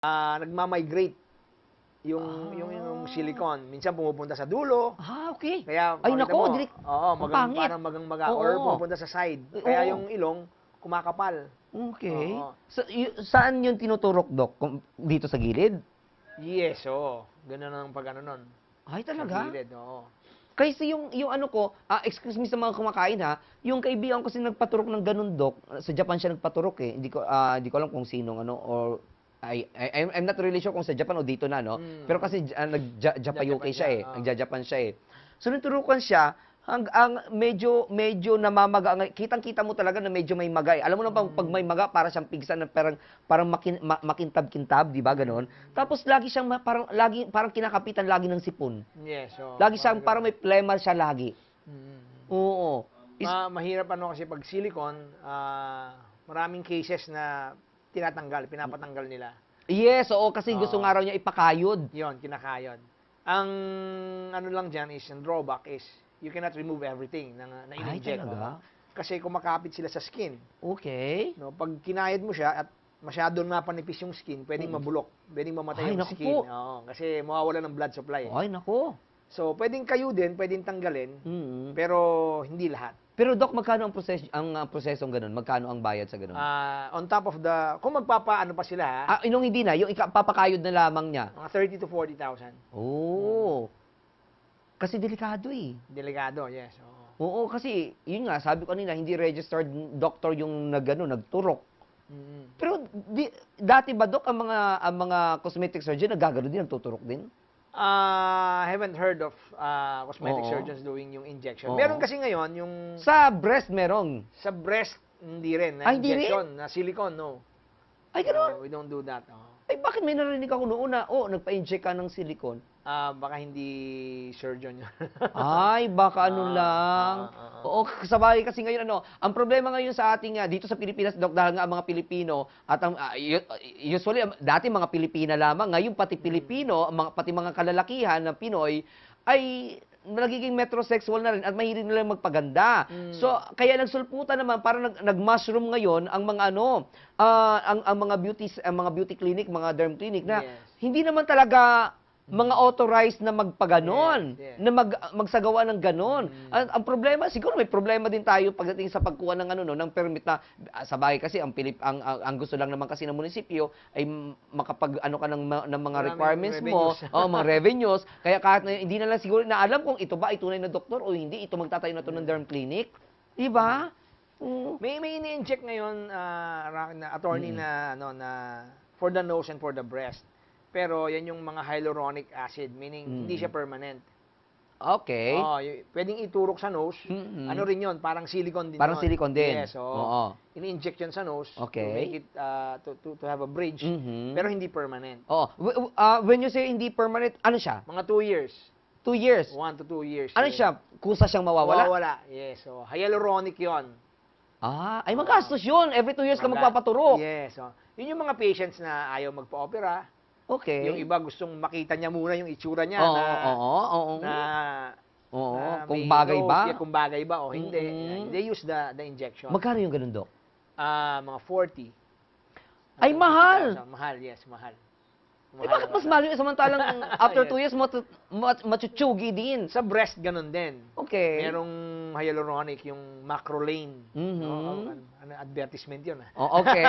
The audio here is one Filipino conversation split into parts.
nagma-migrate yung silicone. Minsan pumupunta sa dulo. Okay. Kaya Ay, makita nako, mo, direk, oo, ang pangit. parang magang-maga Oo. or pumupunta sa side. Kaya Oo. yung ilong kumakapal. Okay. Oo. Saan yung tinuturok, Doc? Dito sa gilid? Yes, oo. Ganun ang pag-ano nun. Ay, Sa talaga? gilid, oo. Kasi yung ano ko, excuse me sa mga kumakain ha, yung kaibigan ko kasi nagpaturok ng ganun, Doc. Sa Japan siya nagpaturok eh. Hindi ko alam kung sinong ano or I'm not really sure kung sa Japan o dito na, no? Pero kasi nag-Japayuki Japan siya siya, eh. oo. Nagja-Japan siya eh. So nagturukan siya, ang medyo namamaga. Kitang-kita mo talaga na medyo may maga eh. Alam mo na bang pag may maga, para siyang pigsan na parang makintab-kintab, di ba? Ganon. Tapos lagi siyang parang kinakapitan lagi ng sipon. Yes, oo. Lagi siyang parang may phlegma siya lagi. Oo. Mahirap ano kasi pag silicone, maraming cases na pinapatanggal nila. Yes, oo, kasi gusto Oo. nga raw niya ipakayod. Yon, kinakayod. Ang ano lang dyan is, yung drawback is, you cannot remove everything na Ay, in-inject. talaga? Kasi kumakapit sila sa skin. Okay. No, pag kinayod mo siya at masyadong napanipis yung skin, pwedeng mabulok, pwedeng mamatay Ay, yung naku skin. po. Oo, kasi mawawala ng blood supply. Ay, nako. So, pwedeng kayudin, pwedeng tanggalin, pero hindi lahat. Pero Doc, magkano ang prosesong ganun? Magkano ang bayad sa ganun? On top of kung magpapaano pa sila, Inong hindi na, yung papakayod na lamang niya. mga 30 to 40,000. Oo. Kasi delikado eh. Delikado, yes. Oo. Oo, kasi yun nga, sabi ko kanina, hindi registered doctor yung nagturok. Pero dati ba, Doc, ang mga cosmetic surgeon nagagano din, nagtuturok din? Haven't heard of cosmetic Oo. surgeons doing yung injection. Oo. Meron kasi ngayon yung Sa breast merong. sa breast, hindi rin. Na Hindi rin? injection, na silicone, no. Ay, ganun. We don't do that. Ay, bakit may narinig ako noon na, nagpa-inject ka ng silicone? Baka hindi surgeon yun. Ay, baka ano Ah, lang. Oo, sabay kasi ngayon ang problema ngayon sa ating dito sa Pilipinas, Doc, dahil nga ang mga Pilipino at usually dati mga Pilipina lamang, ngayon pati Pilipino, pati mga kalalakihan na Pinoy ay nagiging metrosexual na rin at mahilig nilang magpaganda. So, kaya nagsulputan naman para nag-mushroom ngayon ang mga ang mga beauty clinic, mga derm clinic na Yes. hindi naman talaga mga authorized na magpaganon, Yes, yes. na magsagawa ng ganon. Ang problema, siguro may problema din tayo pagdating sa pagkuha ng ng permit na sa bagay kasi ang gusto lang naman kasi ng munisipyo ay makapag ka ng mga Maraming requirements revenues. mo, mga revenues. Kaya kahit hindi na lang siguro na alam kung ito ba ay tunay na doktor o hindi, ito magtatayo na to ng derm clinic. Di ba? May ini-inject ngayon na attorney na for the nose and for the breast. Pero yan yung mga hyaluronic acid, meaning hindi siya permanent. Okay. Pwedeng iturok sa nose. Ano rin yun, parang silicone din Parang yun. silicone din. Yes, oo. Oo. Ini-inject yun sa nose to Okay. make it, to have a bridge. Pero hindi permanent. When you say hindi permanent, ano siya? Mga 2 years. 2 years. 1 to 2 years. Ano yes. siya? Kusa siyang mawawala? Mawawala. Yes. So, hyaluronic yon. Ay magastos yun. Every 2 years ka magpapaturok. Yes. So, yun yung mga patients na ayaw magpa-opera. Okay. Yung iba gustong makita niya muna yung itsura niya Oo. na Kung may bagay nose, ba? kung bagay ba o hindi. They use the injection. Magkano yung ganun, Doc? Mga 40. Ay, mahal! 50,000. Mahal, yes, mahal. Bakit mas mahal yun? Samantalang after 2 years, machuchugi din. Sa breast, ganun din. Okay. Merong hyaluronic, yung Macrolane. Ano, advertisement yun. Okay.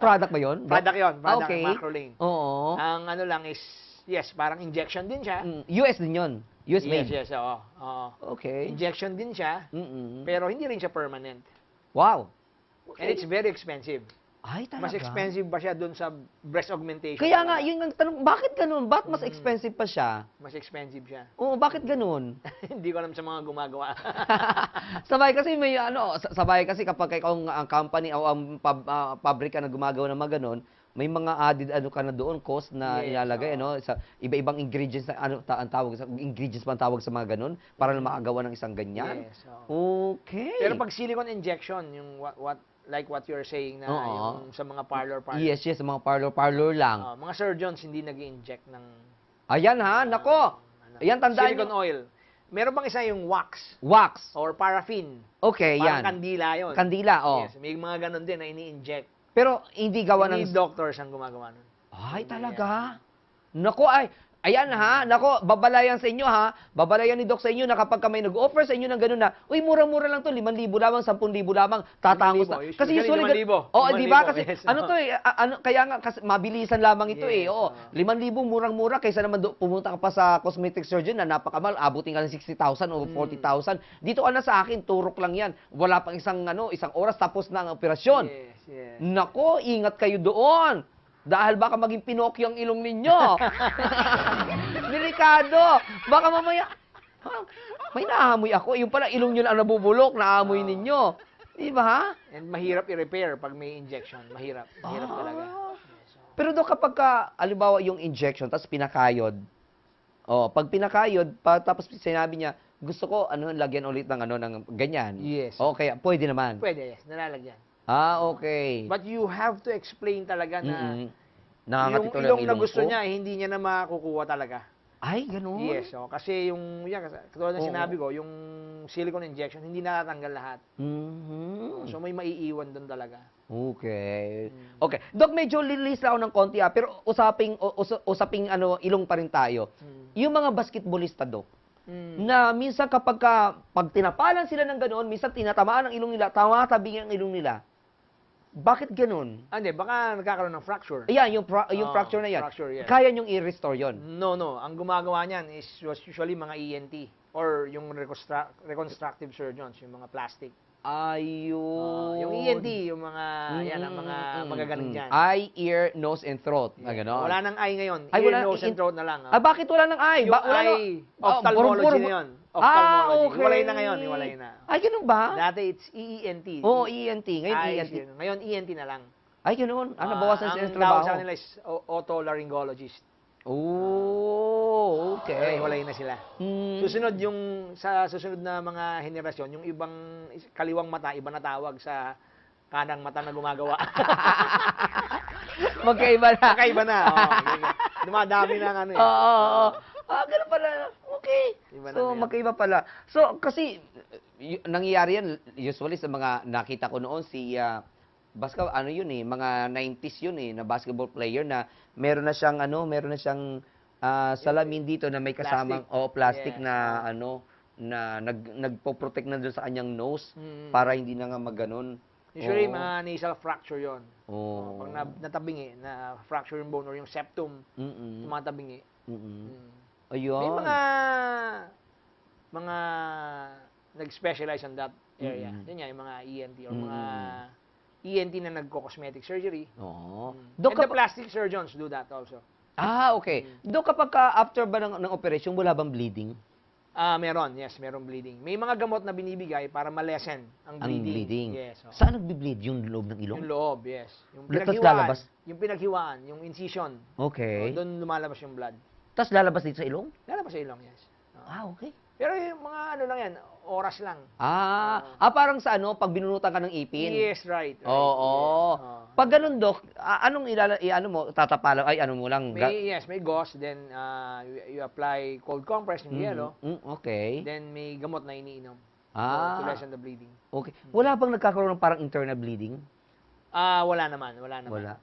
Product ba yun? Doc? Product yun. Product Okay. Macrolane. Oo. Ang ano lang is, yes, parang injection din siya. US din yun. US made. Yes, oo. Okay. Injection din siya, pero hindi rin siya permanent. Wow. And it's very expensive. Ay, talaga? Mas expensive ba siya dun sa breast augmentation? Kaya nga, yun ang tanong, bakit ganun? Bakit mas expensive pa siya? Mas expensive siya. Oo, bakit ganun? Hindi ko alam sa mga gumagawa. Sabay kasi sabay kasi kapag ikaw ang company o ang pabrika na gumagawa ng mga ganun, may mga added ka na doon, cost na ilalagay, sa iba-ibang ingredients na ang tawag sa ingredients pa ang tawag sa mga ganun para na makagawa ng isang ganyan. Yes. Okay. Pero pag silicone injection, yung like what you're saying na yung sa mga parlor. Yes, sa mga parlor lang. Mga surgeons hindi nag-inject ng Ayan nako. Ayan, tandaan silicone oil. Meron bang isa yung wax Wax. or paraffin? Okay, Parang yan. kandila yun. Kandila, Yes, may mga ganun din na ini-inject. Pero hindi gawa Hindi ng... doctors ang gumagawa nun. Ay, talaga? Nako, ayan ha, nako, babalayan sa inyo ha, babalayan ni Doc sa inyo na kapag may nag-offer sa inyo ng ganun na, uy, mura-mura lang to, 5,000 lamang, 10,000 lamang, tatangos na. 5,000, Kasi usually usually, 5,000. oh, di ba? 5,000, Kasi, yes, ano to kaya nga, kasi mabilisan lamang ito Yes, Oo, 5,000 murang-mura, kaysa naman pumunta ka pa sa cosmetic surgeon na napakamahal, abutin ka ng 60,000 o 40,000. Dito ka na sa akin, turok lang yan. Wala pang isang oras, tapos na ang operasyon. Yes, yes. Nako, ingat kayo doon. Dahil baka maging Pinocchio ang ilong ninyo. Delikado. Baka mamaya, may naamoy ako. Yung pala, ilong nyo lang ang nabubulok, naamoy ninyo. Di ba? And mahirap i-repair pag may injection. Mahirap. Mahirap talaga. Yes, so. Pero doon kapag alibawa yung injection, tapos pinakayod, pag pinakayod, tapos sinabi niya, gusto ko, lagyan ulit ng ganyan. Yes. Kaya pwede naman. Pwede, yes. Nalalagyan. Okay. But you have to explain talaga na Nangangatit yung ulit ang ilong na ilong gusto ko. niya, hindi niya na makukuha talaga. Ay, ganun? Yes, kasi katulad ng Oo. sinabi ko, yung silicone injection, hindi natatanggal lahat. Mhm. So may maiiwan doon talaga. Okay. Okay. Doc, medyo lilis ako ng konti pero usaping ilong pa rin tayo. Yung mga basketballista, Doc, na minsan pag tinapalan sila ng ganoon, minsan tinatamaan ang ilong nila, tumatabi ang ilong nila. Bakit ganoon? Hindi, baka nagkakaroon ng fracture. Ayan, yung fracture na yan. Fracture, yes. Kaya niyong i-restore yon. No. Ang gumagawa niyan is usually mga ENT or yung reconstructive surgeons, yung mga plastic. Ayun. Yung ENT, yung mga, yan ang mga magagaling dyan. Eye, ear, nose, and throat. Na gano'n. Wala nang eye ngayon. Ay, Ear, wala- nose, and throat na lang. Bakit wala ng eye? Yung Wala eye, ophthalmology na yun. Ophthalmology. Okay. Walay na ngayon, walay na. Ay, ganun ba? Dati it's EENT. Oo, ENT. Ngayon, Eyes, ENT. yun. Ngayon, ENT na lang. Ay, ganoon. Nabawasan sila ng Ang tawag sa trabaho. kanila is otolaryngologist. Oh, okay. Walay na sila. Hmm. Susunod sa susunod na mga henerasyon, yung ibang kaliwang mata, iba na tawag sa kanang mata na gumagawa. Magkaiba na. Kakaiba na. Dumadami na ang ano eh. Oo. Ganun pala. Okay. Iba na So, yan. magkaiba pala. So, kasi, nangyayari yan, usually sa mga nakita ko noon, mga 90s yun na basketball player na meron na siyang salamin dito na may kasamang plastic Yes. na na nagpo-protect na doon sa kanyang nose para hindi na nga maganon. Usually, Oo. mga nasal fracture yon. Oo. Pag natabingi, na fracture yung bone or yung septum, tumatabingi. Ayun. May mga nag-specialize on that area. Yun nga, yung mga ENT or mga ENT na nagko-cosmetic surgery. Oo. And Dok, the plastic surgeons do that also. okay. Dok, kapag after ba ng operation, wala bang bleeding? Meron, yes, merong bleeding. May mga gamot na binibigay para ma-lessen ang Ang bleeding. bleeding. Yes. oo. Saan nagbi-bleed? Yung loob ng ilong? Yung loob, yes. Yung Tas pinaghiwaan. lalabas? Yung pinaghiwaan, yung incision. Okay. Doon lumalabas yung blood. Tapos lalabas dito sa ilong? Lalabas sa ilong, yes. Okay. Pero yung mga lang yan, oras lang. Parang sa pag binunutan ka ng ipin? Yes, right. Oo. Yes. Pag ganun, Dok, anong mo, tatapalan, mo lang? May gauze, then you apply cold compress, yung yellow, Okay. then may gamot na iniinom to lessen the bleeding. Okay. Wala bang nagkakaroon ng parang internal bleeding? Wala naman. Wala.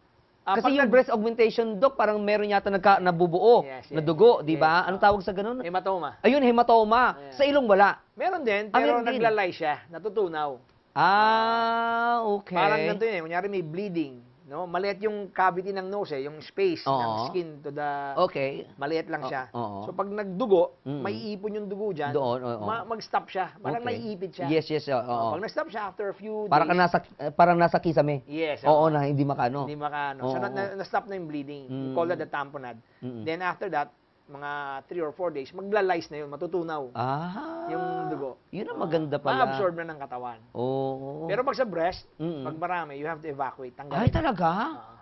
Pag Kasi yung breast augmentation, Dok, parang meron yata nabubuo Yes, na yes, dugo, yes, di ba? yes. Anong tawag sa ganun? hematoma. Ayun, hematoma. Yeah. Sa ilong wala. Meron din, meron pero din. naglalay siya, natutunaw. Okay. Parang ganito yun kunyari may bleeding, no? Maliit yung cavity ng nose yung space ng Oo. skin to the Okay. maliit lang siya. Oo. So pag nagdugo, Mm. may ipon yung dugo diyan. Doon, oo. Mag-stop siya. Parang Okay. naiipit siya. Yes, oo. Pag nag-stop siya after a few Parang days, parang nasa kisame. yes. Oo, na hindi makano. Hindi makano. So Oo. na-stop na yung bleeding. We Mm. call that the tamponade. Then after that, mga 3 or 4 days, maglalays na yun, matutunaw yung dugo. Yun ang maganda pala. Ma-absorb na ng katawan. Oo. Pero pag sa breast, Mm-mm. pag marami, you have to evacuate. Ay, Tanggalin. talaga?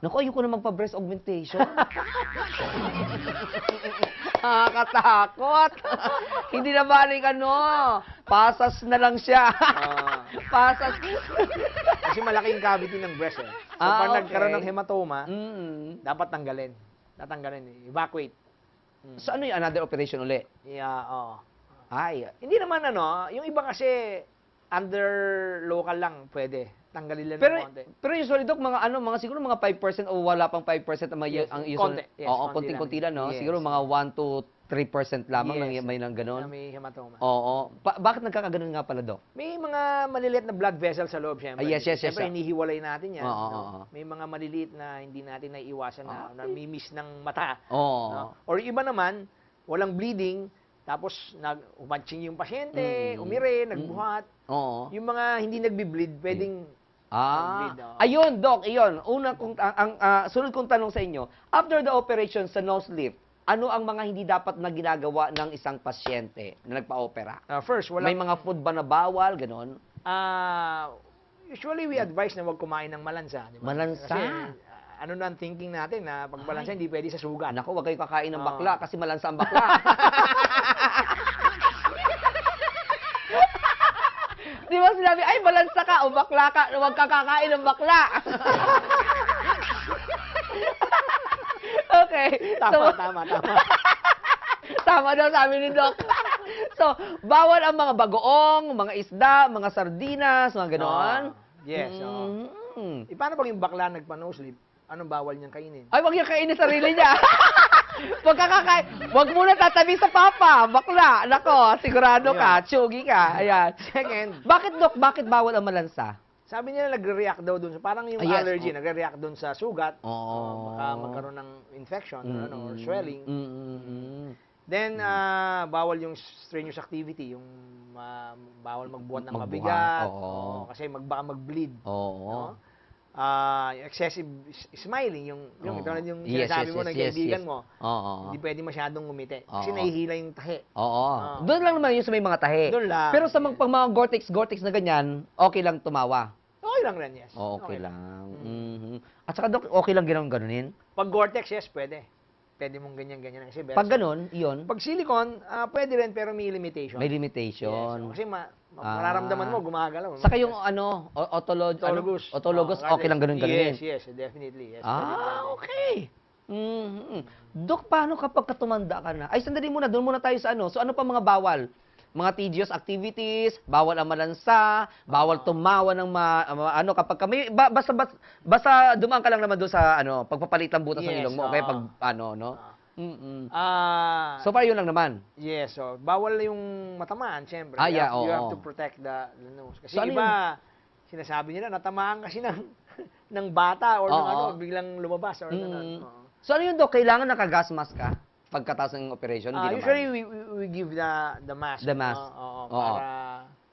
Naku, ayoko na magpa-breast augmentation. Nakakatakot. Hindi na balik pasas na lang siya. Pasas. Kasi malaking cavity ng breast So pag Okay. nagkaroon ng hematoma, Dapat dapat tanggalin. Tatanggalin. Evacuate. So ano yung another operation uli? Yeah, oo. Ay, Hindi naman yung iba kasi under local lang, pwede. Tanggalin lang Pero ng konti. pero usually Doc, mga siguro mga 5% o wala pang 5% ang Yes, ang konti. Yes, oo, konti konting-konti lang, no? Yes. Siguro mga 1 to 3% lamang Yes, may nang na gano'n. may hematoma. Oo. Bakit nagkakagano'n nga pala, Doc? May mga maliliit na blood vessel sa loob, syempre. Yes. Syempre, hinihiwalay natin yan. Oo, no? oo. May mga maliliit na hindi natin naiiwasan na Okay. namimiss ng mata. Oo. No? Or iba naman, walang bleeding, tapos umatching yung pasyente, umire, nagbuhat. Oo. Yung mga hindi nagbi-bleed, pwedeng bleed, oo. Ayun, Doc, iyon. Una kong sunod kong tanong sa inyo, after the operation sa nose lift, ano ang mga hindi dapat na ginagawa ng isang pasyente na nagpa-opera? First, May mga food ba na bawal, ganon? usually we advise na wag kumain ng malansa. Di ba? Malansa? Kasi, ano na ang thinking natin na pag malansa, hindi pwede sa sugat. Nako, wag kayo kakain ng Oo. bakla kasi malansa ang bakla. Di ba sinabi, ay, malansa ka o bakla ka, huwag ka kakain ng bakla. Okay. Tama. Tama daw sabi ni Doc. So, bawal ang mga bagoong, mga isda, mga sardinas, mga gano'n. Yes. Paano pag yung bakla nagpa-nosebleed? Anong bawal niyang kainin? Ay, wag niya kainin sarili niya. Wag ka kakain. Wag muna tatabi sa papa. Bakla. Nako, sigurado ka. Tsugi ka. Ayan. Second, Bakit, Doc? Bakit bawal ang malansa? sabi nila nagre-react daw dun. Parang yung Yes, allergy, nagre-react dun sa sugat. Oo. Baka magkaroon ng infection or swelling. Then, Mm. bawal yung strenuous activity, yung bawal magbuhat ng Magbuhat, mabigat. oo. Kasi baka mag-bleed. Oo. No? Yung excessive smiling, yung Oo. tulad yung Yes, sinasabi yes, mo yes, ng yes, kaibigan yes. mo, Oo. hindi pwede masyadong ngumiti. Kasi Oo. nahihila yung tahi. Oo. Oo. Doon lang naman yun sa may mga tahi. Doon lang. Pero sa pag mga Gore-Tex na ganyan, okay lang tumawa. Okay lang rin, yes. Okay lang. Mhm. At saka, Doc, okay lang ganunin? Pag Gore-Tex, yes, pwede. Pwede mong ganyan-ganyan. Kasi Pag ganun, iyon, pag silicone, pwede rin pero may limitation. may Yes. limitation. Kasi mararamdaman mo, gumagalaw. Saka yung autologous, Autologous. okay lang ganunin. Yes, definitely. Yes, pwede. Okay. Mhm. Doc, paano kapag tumanda ka na? Ay, sandali muna, doon muna tayo sa ano. So, ano pa mga bawal? Mga tedious activities, bawal ang malansa, bawal tumawa ng kapag kami, basta dumaan ka lang naman doon sa pagpapalit ng butas ng Yes, ilong mo, okay, pag no? So far, yun lang naman. Yes, so bawal yung matamaan, syempre. Yeah, You have oo. to protect the nose. Kasi So, ano iba, sinasabi nila, natamaan kasi ng bata or ng Oo. biglang lumabas or gano'n. Oo. So, ano yun, Doc? Kailangan nakagas mask ka pagkatapos ng operation? Hindi naman. Usually, we give the mask. The mask. Oo, Oo. para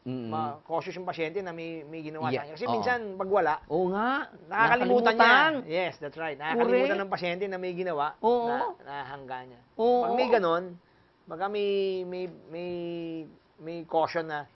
Mm. cautious yung pasyente na may ginawa Yeah, sa kanya. Kasi oo. minsan, pag wala, Oo nga. nakakalimutan niya. Yes, that's right. Nakakalimutan Correct. ng pasyente na may ginawa Oo. na nahangga niya. Oo. Pag may ganon, baka may caution na